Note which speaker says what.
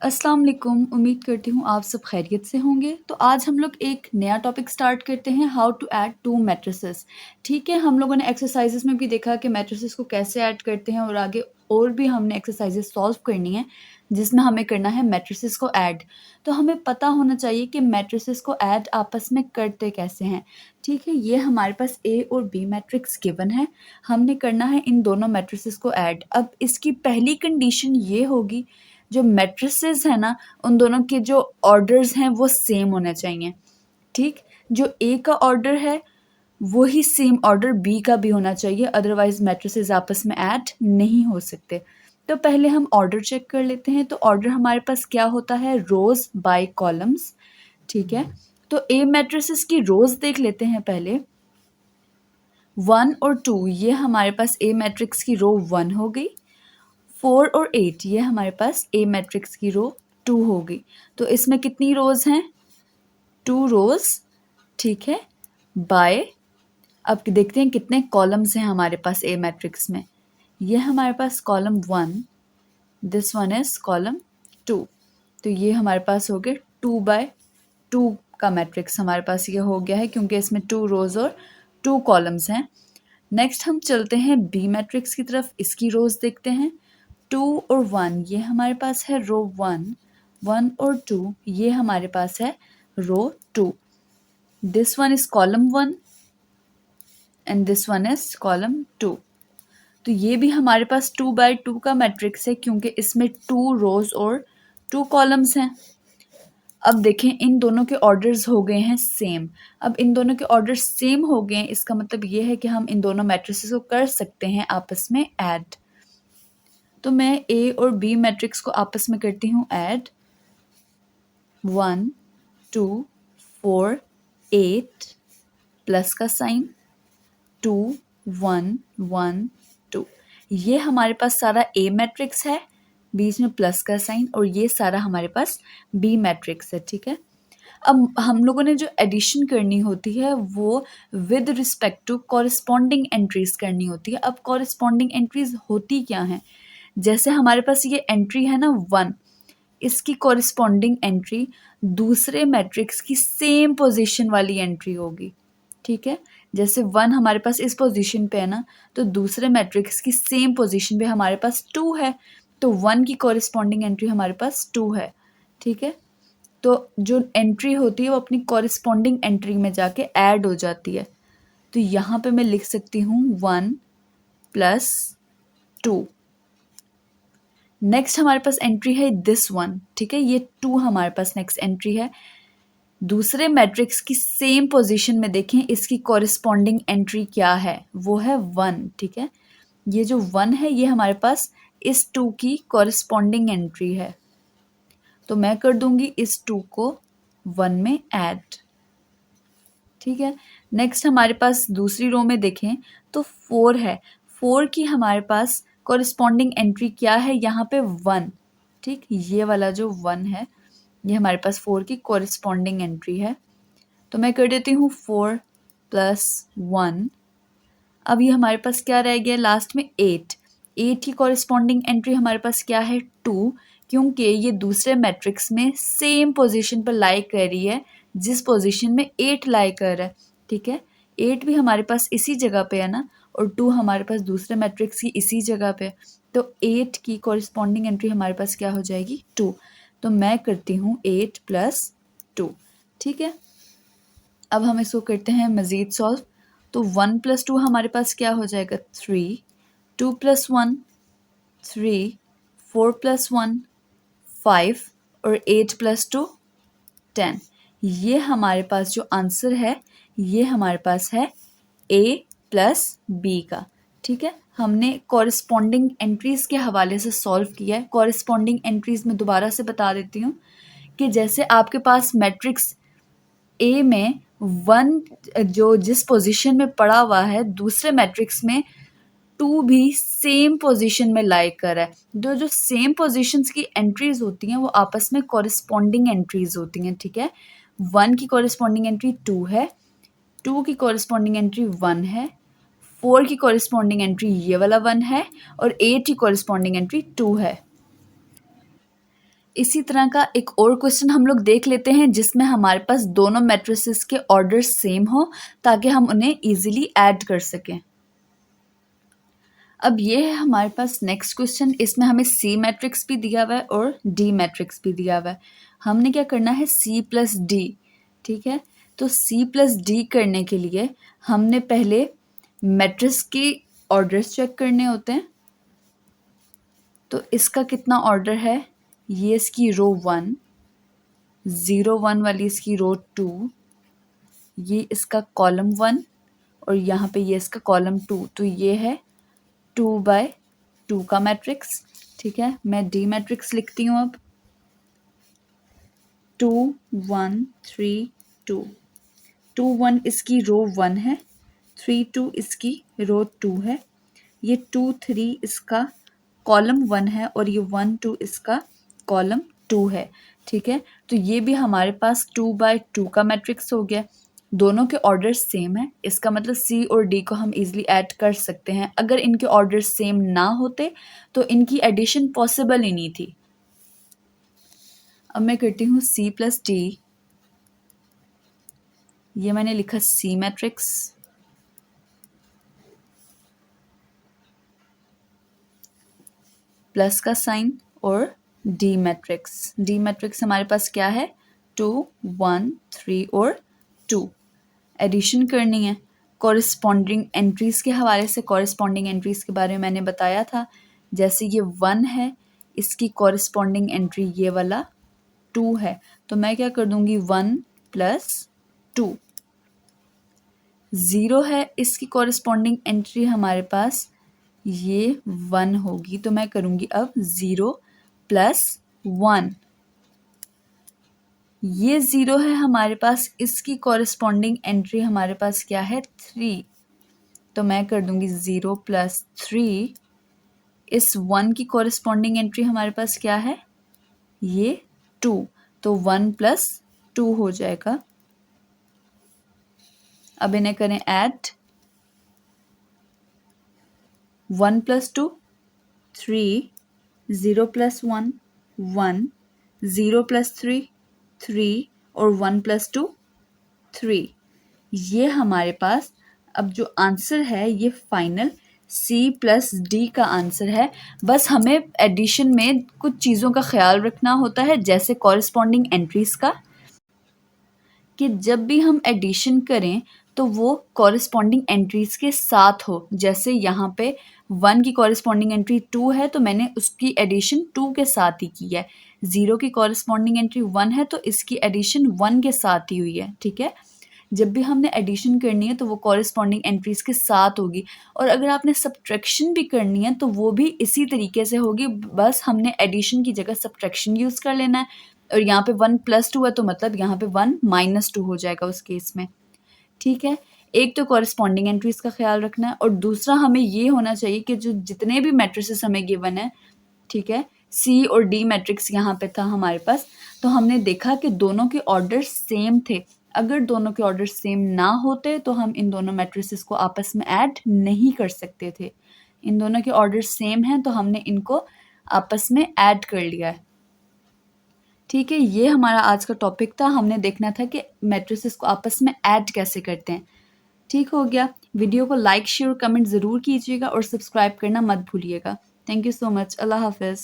Speaker 1: अस्सलाम वालेकुम। उम्मीद करती हूँ आप सब खैरियत से होंगे। तो आज हम लोग एक नया टॉपिक स्टार्ट करते हैं, how to add two matrices. ठीक है, हम लोगों ने एक्सरसाइजेस में भी देखा कि मैट्रिसेस को कैसे ऐड करते हैं और आगे और भी हमने एक्सरसाइजेस सॉल्व करनी है जिसमें हमें करना है मैट्रिसेस को ऐड। तो हमें पता होना चाहिए कि मैट्रिसेस को ऐड आपस में करते कैसे हैं। ठीक है, ये हमारे पास ए और बी मैट्रिक्स गिवन है, हमने करना है इन दोनों मैट्रिसेस को ऐड। अब इसकी पहली कंडीशन ये होगी, जो मैट्रिसेस है ना, उन दोनों के जो ऑर्डर्स हैं वो सेम होने चाहिए। ठीक, जो ए का ऑर्डर है वही सेम ऑर्डर बी का भी होना चाहिए, अदरवाइज मैट्रिसेस आपस में ऐड नहीं हो सकते। तो पहले हम ऑर्डर चेक कर लेते हैं। तो ऑर्डर हमारे पास क्या होता है, रोज बाय कॉलम्स। ठीक है, तो ए मैट्रिसेस की रोज देख लेते हैं पहले। 1 और 2 ये हमारे पास ए मैट्रिक्स की रो 1 हो गई। 4 और 8 ये हमारे पास ए मैट्रिक्स की रो 2 होगी। तो इसमें कितनी रोज हैं, 2 रोज। ठीक है, बाय, अब देखते हैं कितने कॉलम्स हैं हमारे पास ए मैट्रिक्स में। ये हमारे पास column 1, this one is column 2। तो ये हमारे पास हो गए 2/2 का मैट्रिक्स हमारे पास ये हो गया है, क्योंकि इसमें 2 रोज और 2 कॉलम्स हैं। नेक्स्ट हम चलते हैं बी मैट्रिक्स की तरफ, इसकी रोज देखते हैं। 2 और 1 ये हमारे पास है रो 1, 1 और 2 ये हमारे पास है रो 2। This one is column 1 and this one is column 2। तो ये भी हमारे पास 2/2 का मैट्रिक्स है, क्योंकि इसमें 2 रोज और 2 कॉलम्स हैं। अब देखें, इन दोनों के ऑर्डर्स हो गए हैं सेम। अब इन दोनों के ऑर्डर्स सेम हो गए हैं, इसका मतलब ये है कि हम इन दोनों मैट्रिसेस को कर सकते हैं आपस में ऐड। तो मैं ए और बी मैट्रिक्स को आपस में करती हूँ ऐड। 1 2 4 8 प्लस का साइन, 2 1 1 2। ये हमारे पास सारा ए मैट्रिक्स है, बीच में प्लस का साइन, और ये सारा हमारे पास बी मैट्रिक्स है। ठीक है, अब हम लोगों ने जो एडिशन करनी होती है वो with respect to corresponding entries करनी होती है। अब कॉरेस्पॉन्डिंग एंट्रीज होती क्या हैं, जैसे हमारे पास ये एंट्री है ना 1, इसकी कॉरेस्पॉन्डिंग एंट्री दूसरे मैट्रिक्स की सेम पोजीशन वाली एंट्री होगी। ठीक है, जैसे 1 हमारे पास इस पोजीशन पे है ना, तो दूसरे मैट्रिक्स की सेम पोजीशन पे हमारे पास 2 है, तो 1 की कॉरेस्पॉन्डिंग एंट्री हमारे पास 2 है। ठीक है, तो जो एंट्री होती है वो अपनी कॉरेस्पॉन्डिंग एंट्री में जाके ऐड हो जाती है। तो यहाँ पे मैं लिख सकती हूँ 1 + 2। नेक्स्ट हमारे पास एंट्री है दिस वन। ठीक है, ये 2 हमारे पास नेक्स्ट एंट्री है। दूसरे मैट्रिक्स की सेम पोजीशन में देखें, इसकी कॉरेस्पॉन्डिंग एंट्री क्या है, वो है 1। ठीक है, ये जो 1 है ये हमारे पास इस 2 की कॉरेस्पॉन्डिंग एंट्री है, तो मैं कर दूंगी इस 2 को 1 में ऐड। ठीक है, नेक्स्ट हमारे पास दूसरी रो में देखें तो 4 है। 4 की हमारे पास कॉरेस्पॉन्डिंग एंट्री क्या है, यहाँ पे 1। ठीक, ये वाला जो 1 है ये हमारे पास 4 की कॉरेस्पॉन्डिंग एंट्री है, तो मैं कर देती हूँ 4 + 1। अब ये हमारे पास क्या रह गया लास्ट में 8। 8 की कॉरेस्पॉन्डिंग एंट्री हमारे पास क्या है 2, क्योंकि ये दूसरे मैट्रिक्स में सेम पोजीशन पर लाई कर रही है जिस पोजीशन में 8 लाई कर रहा है। ठीक है, 8 भी हमारे पास इसी जगह पे है ना, और 2 हमारे पास दूसरे मैट्रिक्स की इसी जगह पे, तो 8 की कॉरेस्पॉन्डिंग एंट्री हमारे पास क्या हो जाएगी 2। तो मैं करती हूँ 8 + 2। ठीक है, अब हम इसको करते हैं मज़ीद सॉल्व। तो 1 + 2 हमारे पास क्या हो जाएगा 3, 2 + 1 3, 4 + 1 5 और 8 + 2 10। ये हमारे पास जो आंसर है ये हमारे पास है A + B का। ठीक है, हमने कॉरेस्पॉन्डिंग एंट्रीज़ के हवाले से सॉल्व किया है। कॉरेस्पॉन्डिंग एंट्रीज़ में दोबारा से बता देती हूँ कि जैसे आपके पास मैट्रिक्स ए में 1 जो जिस पोजीशन में पड़ा हुआ है, दूसरे मैट्रिक्स में 2 भी सेम पोजीशन में लाई कर है। जो सेम पोजीशंस की एंट्रीज होती हैं वो आपस में कॉरेस्पॉन्डिंग एंट्रीज होती हैं। ठीक है, 1 की कॉरेस्पॉन्डिंग एंट्री 2 है, 2 की कॉरेस्पॉन्डिंग एंट्री 1 है, 4 की कॉरेस्पॉन्डिंग एंट्री ये वाला 1 है, और 8 की कॉरेस्पॉन्डिंग एंट्री 2 है। इसी तरह का एक और क्वेश्चन हम लोग देख लेते हैं जिसमें हमारे पास दोनों मैट्रिसेस के ऑर्डर सेम हो ताकि हम उन्हें इजीली ऐड कर सकें। अब ये है हमारे पास नेक्स्ट क्वेश्चन। इसमें हमें सी मैट्रिक्स भी दिया हुआ है और डी मैट्रिक्स भी दिया हुआ है। हमने क्या करना है, सी प्लस डी। ठीक है, तो सी प्लस डी करने के लिए हमने पहले मैट्रिक्स के ऑर्डर्स चेक करने होते हैं। तो इसका कितना ऑर्डर है, ये इसकी रो 1, 0 1 वाली इसकी रो 2, ये इसका कॉलम 1 और यहाँ पे ये इसका कॉलम 2। तो ये है 2/2 का मैट्रिक्स। ठीक है, मैं डी मैट्रिक्स लिखती हूँ अब। 2 1 3 2। 2 1 इसकी रो 1 है, 3 2 इसकी रो 2 है, ये 2 3 इसका कॉलम 1 है और ये 1 2 इसका कॉलम 2 है। ठीक है, तो ये भी हमारे पास 2/2 का मैट्रिक्स हो गया। दोनों के ऑर्डर सेम है, इसका मतलब सी और डी को हम इजीली ऐड कर सकते हैं। अगर इनके ऑर्डर सेम ना होते तो इनकी एडिशन पॉसिबल ही नहीं थी। अब मैं करती हूँ सी प्लस डी। ये मैंने लिखा सी मैट्रिक्स प्लस का साइन और डी मैट्रिक्स। डी मैट्रिक्स हमारे पास क्या है, 2 1 3 और 2। एडिशन करनी है कॉरेस्पॉन्डिंग एंट्रीज के हवाले से। कॉरेस्पॉन्डिंग एंट्रीज के बारे में मैंने बताया था, जैसे ये 1 है, इसकी कॉरेस्पॉन्डिंग एंट्री ये वाला 2 है, तो मैं क्या कर दूंगी 1 + 2। 0 है, इसकी कॉरेस्पॉन्डिंग एंट्री हमारे पास ये 1 होगी, तो मैं करूंगी अब 0 + 1। ये 0 है हमारे पास, इसकी कॉरेस्पॉन्डिंग एंट्री हमारे पास क्या है 3, तो मैं कर दूंगी 0 + 3। इस 1 की कॉरेस्पॉन्डिंग एंट्री हमारे पास क्या है, ये 2, तो 1 + 2 हो जाएगा। अब इन्हें करें ऐड। 1 + 2 3, 0 + 1 1, 0 + 3 3 और 1 + 2 3। ये हमारे पास अब जो आंसर है ये फाइनल सी प्लस डी का आंसर है। बस हमें एडिशन में कुछ चीज़ों का ख्याल रखना होता है, जैसे कॉरेस्पॉन्डिंग एंट्रीज का, कि जब भी हम एडिशन करें तो वो कॉरेस्पॉन्डिंग एंट्रीज के साथ हो। जैसे यहाँ पे 1 की कॉरेस्पॉन्डिंग एंट्री 2 है तो मैंने उसकी एडिशन 2 के साथ ही की है। 0 की कॉरेस्पॉन्डिंग एंट्री 1 है तो इसकी एडिशन 1 के साथ ही हुई है। ठीक है, जब भी हमने एडिशन करनी है तो वो कॉरेस्पॉन्डिंग एंट्रीज के साथ होगी। और अगर आपने सब्ट्रैक्शन भी करनी है तो वो भी इसी तरीके से होगी, बस हमने एडिशन की जगह सब्ट्रैक्शन यूज़ कर लेना है। और यहाँ पे 1 + 2 है तो मतलब यहाँ पे 1 - 2 हो जाएगा उस केस में। ठीक है, एक तो कॉरेस्पॉन्डिंग एंट्रीज का ख्याल रखना है और दूसरा हमें ये होना चाहिए कि जो जितने भी मैट्रिसेस हमें गिवन है, ठीक है, सी और डी मैट्रिक्स यहाँ पे था हमारे पास, तो हमने देखा कि दोनों के ऑर्डर सेम थे। अगर दोनों के ऑर्डर सेम ना होते तो हम इन दोनों मैट्रिसेस को आपस में ऐड नहीं कर सकते थे। इन दोनों के ऑर्डर सेम हैं तो हमने इनको आपस में ऐड कर लिया है। ठीक है, ये हमारा आज का टॉपिक था। हमने देखना था कि मैट्रिसेस को आपस में ऐड कैसे करते हैं। ठीक हो गया। वीडियो को लाइक शेयर कमेंट ज़रूर कीजिएगा और सब्सक्राइब करना मत भूलिएगा। Thank you so much. अल्लाह हाफिज़।